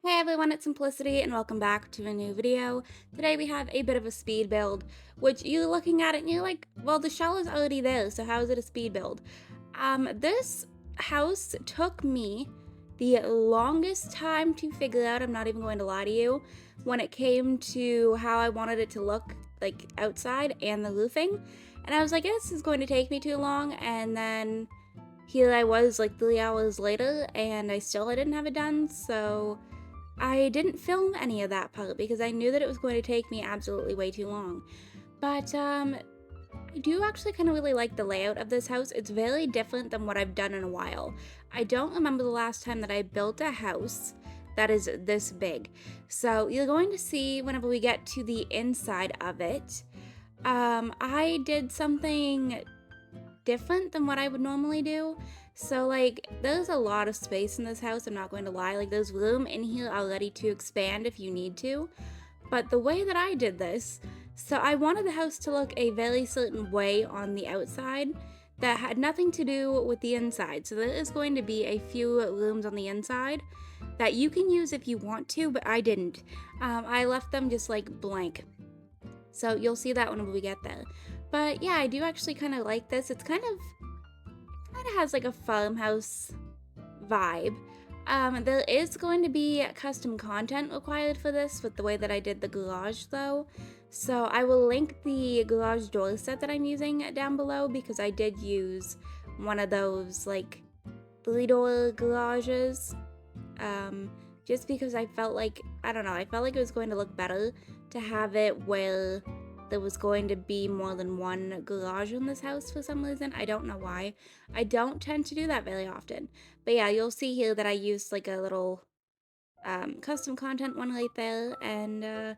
Hey everyone, it's Simplicity and welcome back to a new video. Today we have a bit of a speed build, which you're looking at it and you're like, well, the shell is already there, so how is it a speed build? This house took me the longest time to figure out, I'm not even going to lie to you, when it came to how I wanted it to look like outside and the roofing. And I was like, this is going to take me too long, and then here I was like 3 hours later and I still didn't have it done, so I didn't film any of that part because I knew that it was going to take me absolutely way too long. But I do actually kind of really like the layout of this house. It's very different than what I've done in a while. I don't remember the last time that I built a house that is this big. So you're going to see whenever we get to the inside of it. I did something different than what I would normally do. So like there's a lot of space in this house, I'm not going to lie. Like there's room in here already to expand if you need to. But the way that I did this, so I wanted the house to look a very certain way on the outside that had nothing to do with the inside. So there is going to be a few rooms on the inside that you can use if you want to, but I didn't. I left them just like blank. So you'll see that whenever we get there. But yeah, I do actually kind of like this. It's kind of has like a farmhouse vibe. There is going to be custom content required for this with the way that I did the garage though. So I will link the garage door set that I'm using down below because I did use one of those like 3-door garages. Just because I felt like, I don't know, I felt like it was going to look better to have it where there was going to be more than one garage in this house for some reason. I don't know why. I don't tend to do that very often. But yeah, you'll see here that I used like a little custom content one right there, and there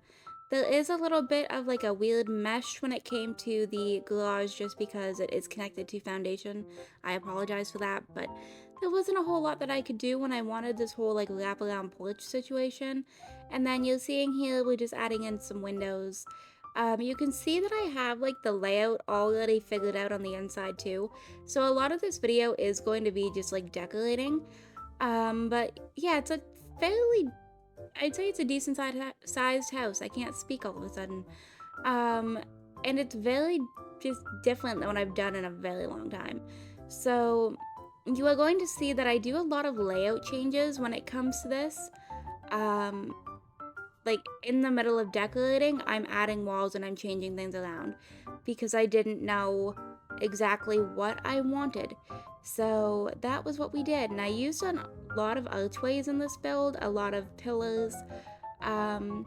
is a little bit of like a weird mesh when it came to the garage just because it is connected to foundation. I apologize for that, but there wasn't a whole lot that I could do when I wanted this whole like wraparound porch situation. And then you're seeing here we're just adding in some windows. You can see that I have like the layout already figured out on the inside too. So a lot of this video is going to be just like decorating. But yeah, it's a fairly, I'd say it's a decent sized house. I can't speak all of a sudden. Um, and it's very just different than what I've done in a very long time. So you are going to see that I do a lot of layout changes when it comes to this. Um, like in the middle of decorating, I'm adding walls and I'm changing things around because I didn't know exactly what I wanted. So that was what we did. And I used a lot of archways in this build, a lot of pillars. Um,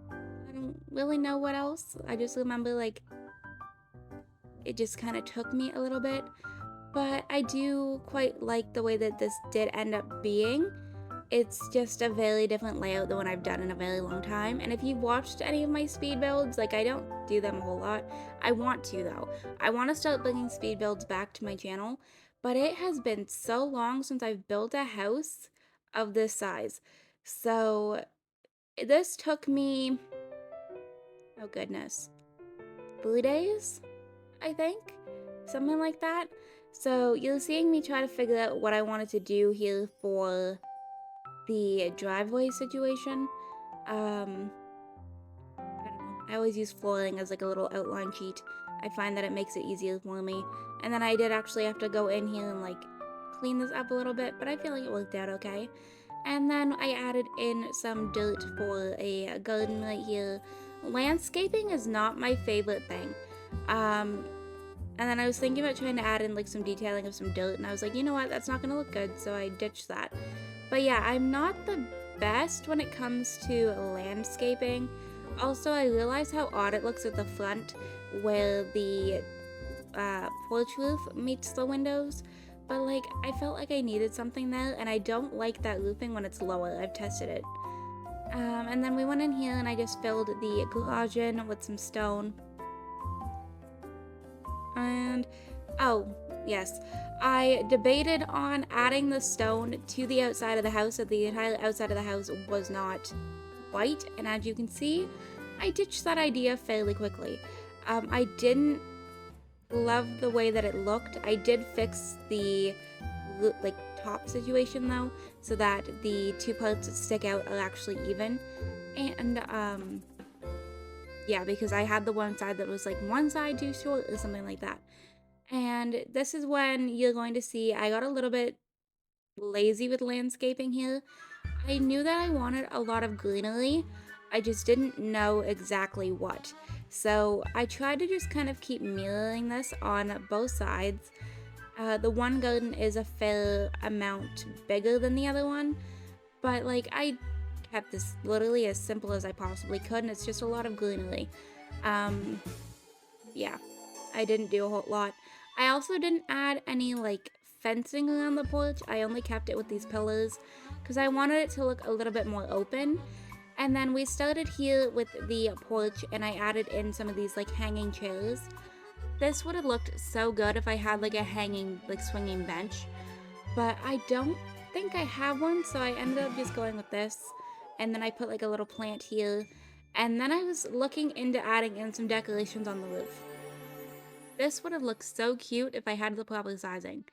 I don't really know what else. I just remember like it just kind of took me a little bit. But I do quite like the way that this did end up being. It's just a very different layout than what I've done in a very long time. And if you've watched any of my speed builds, like I don't do them a whole lot. I want to though. I want to start bringing speed builds back to my channel, but it has been so long since I've built a house of this size. So this took me, oh goodness, 3 days, I think, something like that. So you're seeing me try to figure out what I wanted to do here for the driveway situation. I don't know. I always use flooring as like a little outline sheet. I find that it makes it easier for me. And then I did actually have to go in here and like clean this up a little bit, but I feel like it worked out okay. And then I added in some dirt for a garden right here. Landscaping is not my favorite thing. Um, and then I was thinking about trying to add in like some detailing of some dirt, and I was like, you know what, that's not gonna look good, so I ditched that. But yeah, I'm not the best when it comes to landscaping. Also, I realize how odd it looks at the front where the porch roof meets the windows. But like, I felt like I needed something there, and I don't like that roofing when it's lower. I've tested it. And then we went in here and I just filled the garage in with some stone. And, oh, yes. I debated on adding the stone to the outside of the house so the entire outside of the house was not white. And as you can see, I ditched that idea fairly quickly. I didn't love the way that it looked. I did fix the like top situation though, so that the two parts that stick out are actually even. And yeah, because I had the one side that was like one side too short or something like that. And this is when you're going to see I got a little bit lazy with landscaping here. I knew that I wanted a lot of greenery. I just didn't know exactly what. So I tried to just kind of keep mirroring this on both sides. The one garden is a fair amount bigger than the other one, but like I kept this literally as simple as I possibly could, and it's just a lot of greenery. Um, yeah, I didn't do a whole lot. I also didn't add any like fencing around the porch. I only kept it with these pillars because I wanted it to look a little bit more open. And then we started here with the porch and I added in some of these like hanging chairs. This would have looked so good if I had like a hanging like swinging bench, but I don't think I have one, so I ended up just going with this. And then I put like a little plant here. And then I was looking into adding in some decorations on the roof. This would have looked so cute if I had the proper sizing.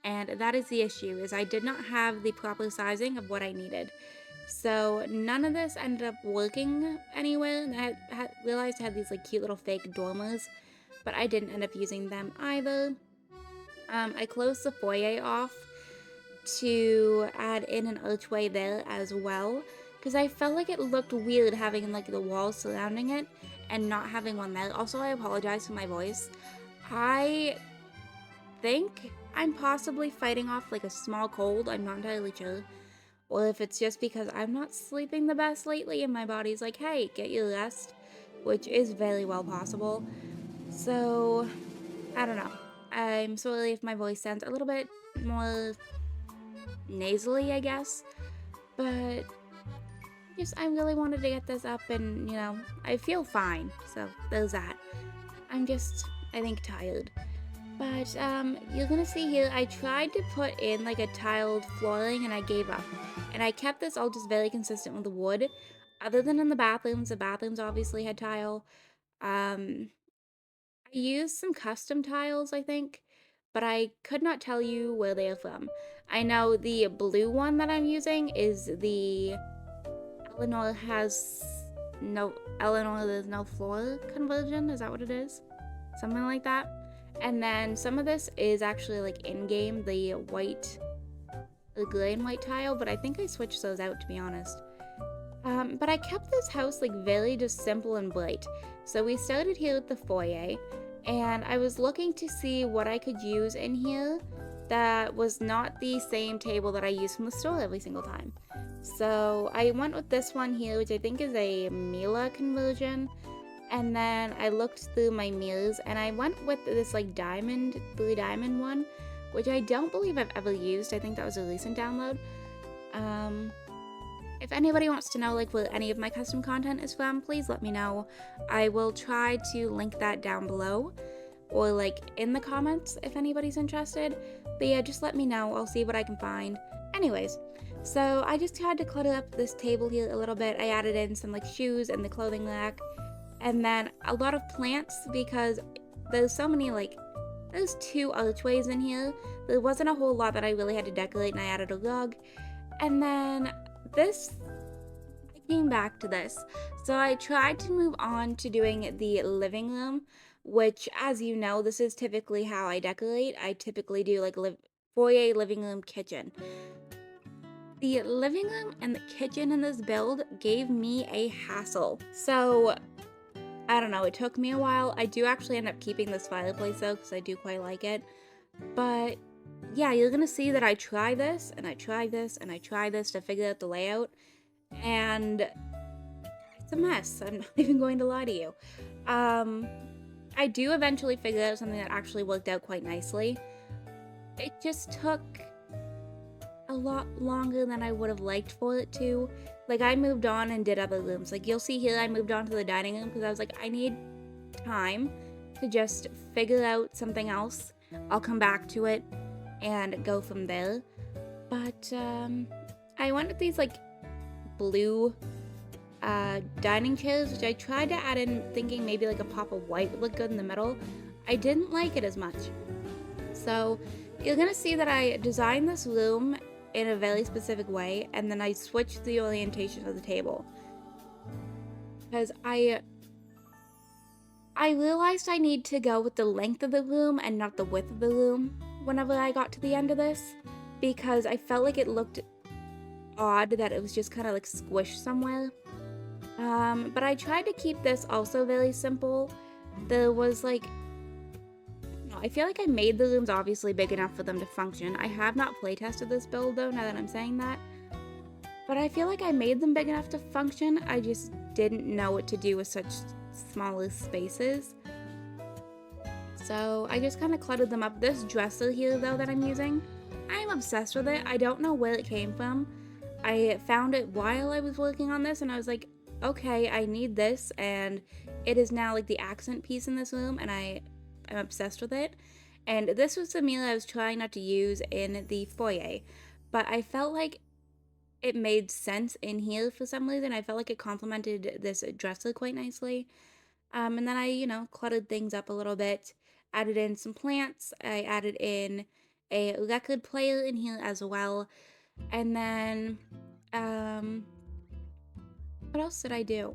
And that is the issue, is I did not have the proper sizing of what I needed. So none of this ended up working anywhere. And I realized I had these like cute little fake dormers, but I didn't end up using them either. I closed the foyer off to add in an archway there as well, because I felt like it looked weird having like the walls surrounding it and not having one there. Also, I apologize for my voice. I think I'm possibly fighting off like a small cold. I'm not entirely sure. Or if it's just because I'm not sleeping the best lately and my body's like, hey, get your rest, which is very well possible. So, I don't know. I'm sorry if my voice sounds a little bit more nasally, I guess. But just, I really wanted to get this up and, you know, I feel fine. So, there's that. I'm just, I think, tired. But you're gonna see here, I tried to put in like a tiled flooring and I gave up. And I kept this all just very consistent with the wood. Other than in the bathrooms obviously had tile. Um, I used some custom tiles, I think, but I could not tell you where they are from. I know the blue one that I'm using is the Eleanor has no, Eleanor there's no floor conversion, is that what it is? Something like that. And then some of this is actually like in-game, the white, the gray and white tile, but I think I switched those out to be honest. But I kept this house like very just simple and bright. So we started here with the foyer, and I was looking to see what I could use in here that was not the same table that I use from the store every single time. So I went with this one here, which I think is a Mila conversion. And then I looked through my mirrors and I went with this like diamond, blue diamond one, which I don't believe I've ever used. I think that was a recent download. If anybody wants to know like where any of my custom content is from, please let me know. I will try to link that down below or like in the comments if anybody's interested. But yeah, just let me know. I'll see what I can find. Anyways, so I just had to clutter up this table here a little bit. I added in some like shoes and the clothing rack. And then a lot of plants because there's so many like, there's 2 archways in here. There wasn't a whole lot that I really had to decorate and I added a rug. And then this, I came back to this. So I tried to move on to doing the living room, which as you know, this is typically how I decorate. I typically do like foyer, living room, kitchen. The living room and the kitchen in this build gave me a hassle. So I don't know, it took me a while. I do actually end up keeping this fireplace though, because I do quite like it. But yeah, you're gonna see that I try this, and I try this, and I try this to figure out the layout. And it's a mess. I'm not even going to lie to you. I do eventually figure out something that actually worked out quite nicely. It just took a lot longer than I would have liked for it to. Like, I moved on and did other rooms. Like, you'll see here, I moved on to the dining room because I was like, I need time to just figure out something else. I'll come back to it and go from there. But, I went with these, like, blue, dining chairs, which I tried to add in thinking maybe, like, a pop of white would look good in the middle. I didn't like it as much. So you're gonna see that I designed this loom in a very specific way, and then I switched the orientation of the table because I realized I need to go with the length of the loom and not the width of the loom whenever I got to the end of this, because I felt like it looked odd that it was just kind of like squished somewhere. But I tried to keep this also very simple. There was like, I feel like I made the looms obviously big enough for them to function. I have not playtested this build though, now that I'm saying that. But I feel like I made them big enough to function. I just didn't know what to do with such smaller spaces. So I just kind of cluttered them up. This dresser here though that I'm using, I'm obsessed with it. I don't know where it came from. I found it while I was working on this and I was like, okay, I need this, and it is now like the accent piece in this room, and I'm obsessed with it. And this was the meal I was trying not to use in the foyer, but I felt like it made sense in here for some reason. I felt like it complemented this dresser quite nicely. And then I, cluttered things up a little bit, added in some plants. I added in a record player in here as well. And then, um, what else did I do?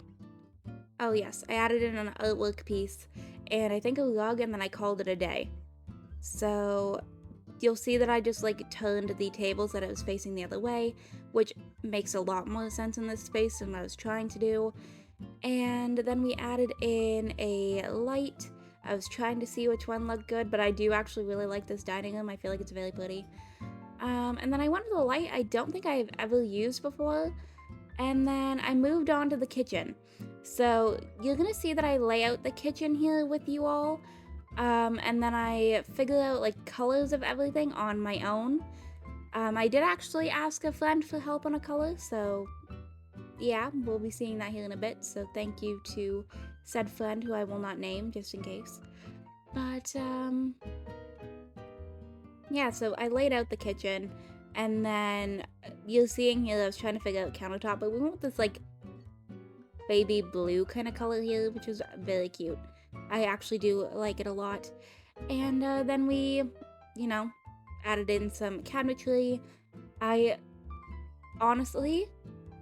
Oh yes, I added in an artwork piece and I think a rug, and then I called it a day. So you'll see that I just like turned the table so that it was facing the other way, which makes a lot more sense in this space than what I was trying to do. And then we added in a light. I was trying to see which one looked good, but I do actually really like this dining room. I feel like it's very pretty. And then I went with a light I don't think I've ever used before. And then I moved on to the kitchen. So you're gonna see that I lay out the kitchen here with you all. And then I figure out like colors of everything on my own. I did actually ask a friend for help on a color, so yeah, we'll be seeing that here in a bit. So thank you to said friend who I will not name just in case. But yeah, so I laid out the kitchen, and then you're seeing here I was trying to figure out countertop, but we went with this like baby blue kind of color here, which was very cute. I actually do like it a lot. And then we, you know, added in some cabinetry. I honestly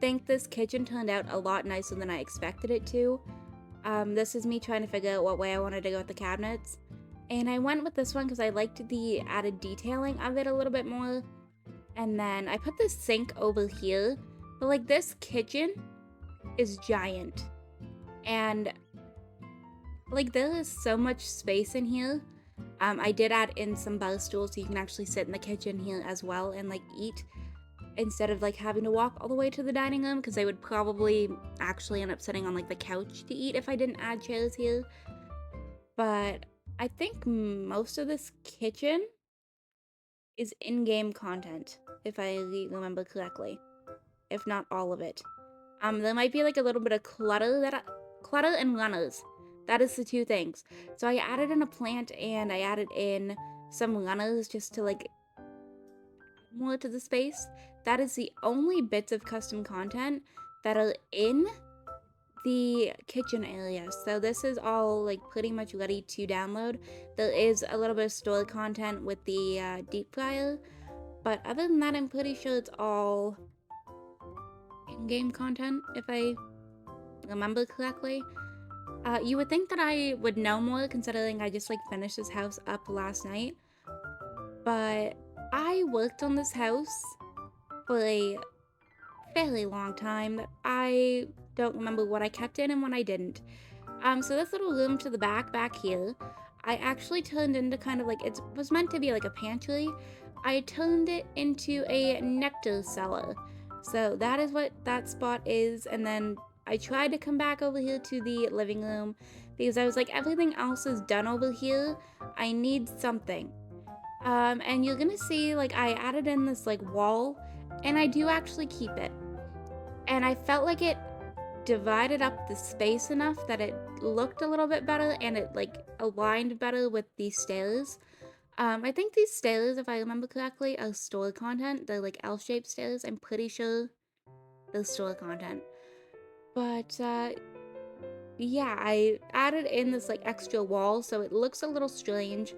think this kitchen turned out a lot nicer than I expected it to. This is me trying to figure out what way I wanted to go with the cabinets. And I went with this one because I liked the added detailing of it a little bit more. And then I put this sink over here. But like this kitchen is giant. And like there is so much space in here. I did add in some bar stools so you can actually sit in the kitchen here as well and like eat, instead of like having to walk all the way to the dining room, because I would probably actually end up sitting on like the couch to eat if I didn't add chairs here. But I think most of this kitchen is in-game content, if I remember correctly, if not all of it. There might be like a little bit of clutter and runners. That is the two things. So I added in a plant and I added in some runners just to like more to the space. That is the only bits of custom content that are in the kitchen area. So this is all like pretty much ready to download. There is a little bit of stored content with the deep fryer, but other than that, I'm pretty sure it's all in-game content, if I remember correctly. You would think that I would know more considering I just like finished this house up last night, but I worked on this house for a fairly long time. I don't remember what I kept in and what I didn't. So this little room to the back here, I actually turned into kind of like, it was meant to be like a pantry. I turned it into a nectar cellar. So that is what that spot is. And then I tried to come back over here to the living room because I was like, everything else is done over here. I need something. And you're gonna see like I added in this like wall, and I do actually keep it. And I felt like it divided up the space enough that it looked a little bit better and it like aligned better with these stairs. I think these stairs, if I remember correctly, are store content. They're like L-shaped stairs. I'm pretty sure they're store content. But yeah, I added in this like extra wall so it looks a little strange.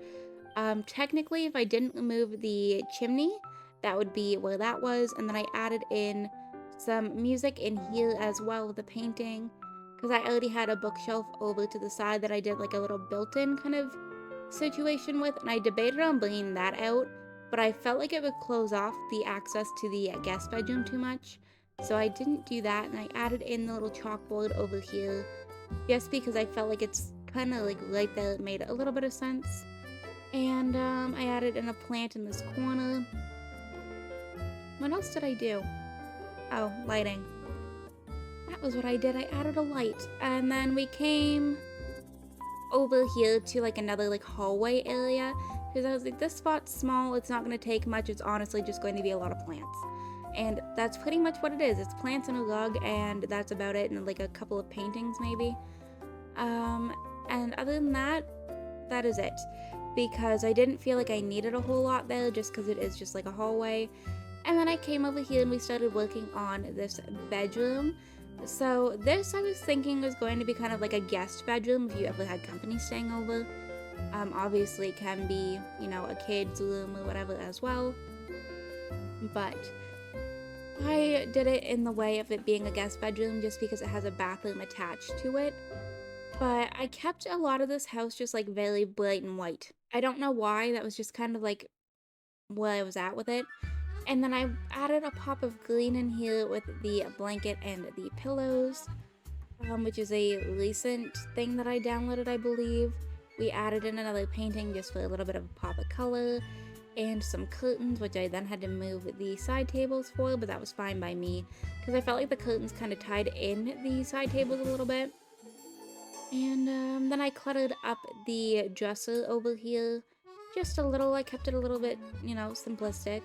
Technically, if I didn't remove the chimney, that would be where that was. And then I added in some music in here as well with the painting, because I already had a bookshelf over to the side that I did like a little built-in kind of situation with, and I debated on bringing that out, but I felt like it would close off the access to the guest bedroom too much, so I didn't do that, and I added in the little chalkboard over here, just because I felt like it's kind of like right there, it made a little bit of sense. And I added in a plant in this corner. What else did I do? Oh, lighting. That was what I did. I added a light. And then we came over here to like another like hallway area, because I was like, this spot's small, it's not going to take much, it's honestly just going to be a lot of plants. And that's pretty much what it is. It's plants and a rug, and that's about it, and like a couple of paintings maybe. And other than that, that is it, because I didn't feel like I needed a whole lot there, just because it is just like a hallway. And then I came over here and we started working on this bedroom. So this, I was thinking, was going to be kind of like a guest bedroom if you ever had company staying over. Obviously it can be, you know, a kid's room or whatever as well. But I did it in the way of it being a guest bedroom just because it has a bathroom attached to it. But I kept a lot of this house just like very bright and white. I don't know why, that was just kind of like where I was at with it. And then I added a pop of green in here with the blanket and the pillows, which is a recent thing that I downloaded, I believe. We added in another painting just for a little bit of a pop of color, and some curtains, which I then had to move the side tables for, but that was fine by me, because I felt like the curtains kind of tied in the side tables a little bit. And then I cluttered up the dresser over here just a little. I kept it a little bit, you know, simplistic.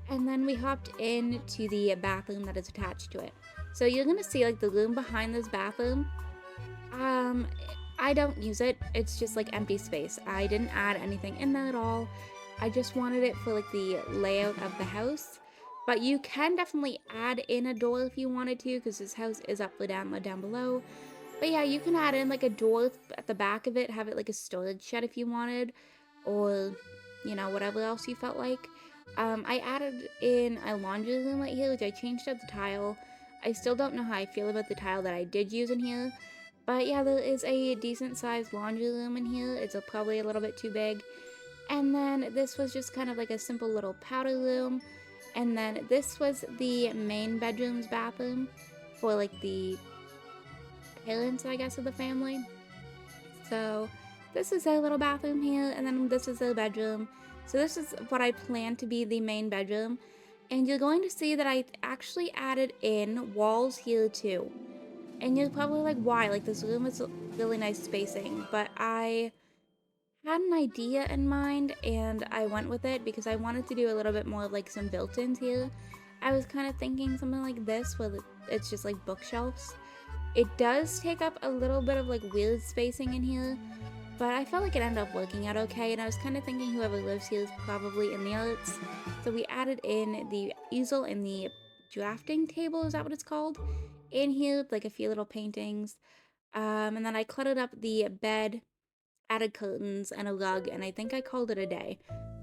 And then we hopped into the bathroom that is attached to it. So you're gonna see like the room behind this bathroom. Um, I don't use it. It's just like empty space. I didn't add anything in there at all. I just wanted it for like the layout of the house. But you can definitely add in a door if you wanted to, because this house is up or down below. But yeah, you can add in like a door at the back of it, have it like a storage shed if you wanted, or, you know, whatever else you felt like. I added in a laundry room right here, which I changed out the tile. I still don't know how I feel about the tile that I did use in here. But yeah, there is a decent sized laundry room in here. It's probably a little bit too big. And then this was just kind of like a simple little powder room. And then this was the main bedroom's bathroom for like the parents, I guess, of the family. So this is their little bathroom here, and then this is their bedroom. So this is what I plan to be the main bedroom. And you're going to see that I actually added in walls here too. And you're probably like, why? Like, this room is really nice spacing. But I had an idea in mind, and I went with it because I wanted to do a little bit more of like some built-ins here. I was kind of thinking something like this, where it's just like bookshelves. It does take up a little bit of like weird spacing in here, but I felt like it ended up working out okay, and I was kind of thinking whoever lives here is probably in the arts. So we added in the easel and the drafting table, is that what it's called? In here, like a few little paintings. And then I cluttered up the bed, added curtains and a rug, and I think I called it a day.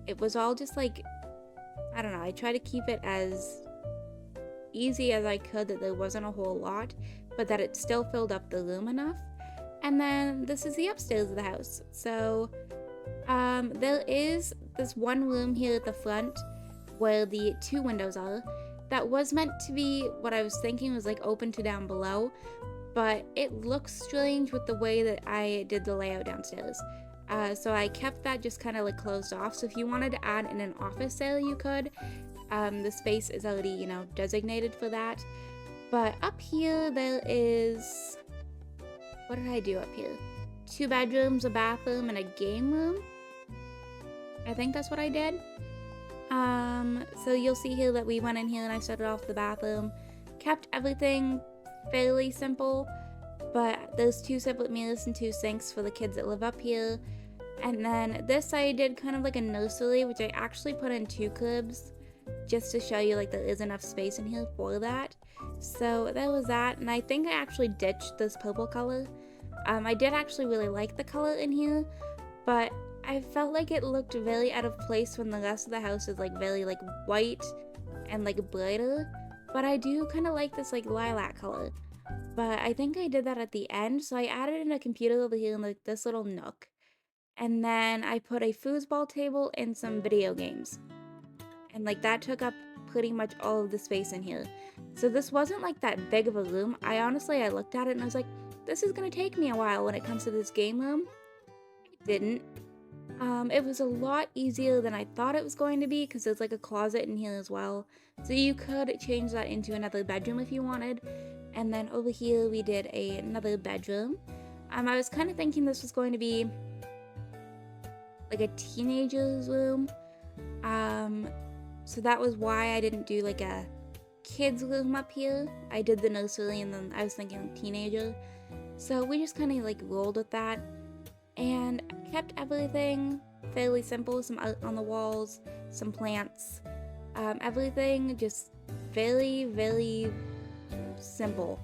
It was all just like, I don't know, I tried to keep it as easy as I could, that there wasn't a whole lot, but that it still filled up the room enough. And then this is the upstairs of the house. So there is this one room here at the front where the two windows are. That was meant to be what I was thinking was like open to down below, but it looks strange with the way that I did the layout downstairs. So I kept that just kind of like closed off. So if you wanted to add in an office there, you could. The space is already, you know, designated for that. But up here there is, what did I do up here? 2 bedrooms, a bathroom, and a game room. I think that's what I did. So you'll see here that we went in here and I started off the bathroom. Kept everything fairly simple, but there's 2 separate mirrors and 2 sinks for the kids that live up here. And then this I did kind of like a nursery, which I actually put in 2 cribs, just to show you like there is enough space in here for that. So that was that, and I think I actually ditched this purple color. I did actually really like the color in here, but I felt like it looked really out of place when the rest of the house is like very like white and like brighter. But I do kind of like this like lilac color. But I think I did that at the end, so I added in a computer over here in like this little nook. And then I put a foosball table and some video games. And like that took up pretty much all of the space in here. So this wasn't like that big of a room. I looked at it and I was like, this is gonna take me a while when it comes to this game room. It didn't. It was a lot easier than I thought it was going to be because there's like a closet in here as well. So you could change that into another bedroom if you wanted. And then over here we did another bedroom. I was kind of thinking this was going to be like a teenager's room. So that was why I didn't do like a kid's room up here. I did the nursery and then I was thinking teenager. So we just kind of like rolled with that and kept everything fairly simple. Some art on the walls, some plants, everything just very, very simple.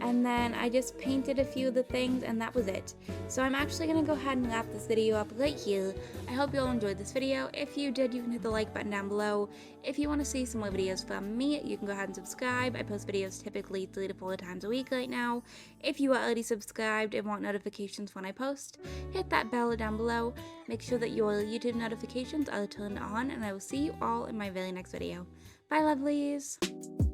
And then I just painted a few of the things and that was it. So I'm actually going to go ahead and wrap this video up right here. I hope you all enjoyed this video. If you did, you can hit the like button down below. If you want to see some more videos from me, you can go ahead and subscribe. I post videos typically 3 to 4 times a week right now. If you are already subscribed and want notifications when I post, hit that bell down below. Make sure that your YouTube notifications are turned on and I will see you all in my very next video. Bye lovelies!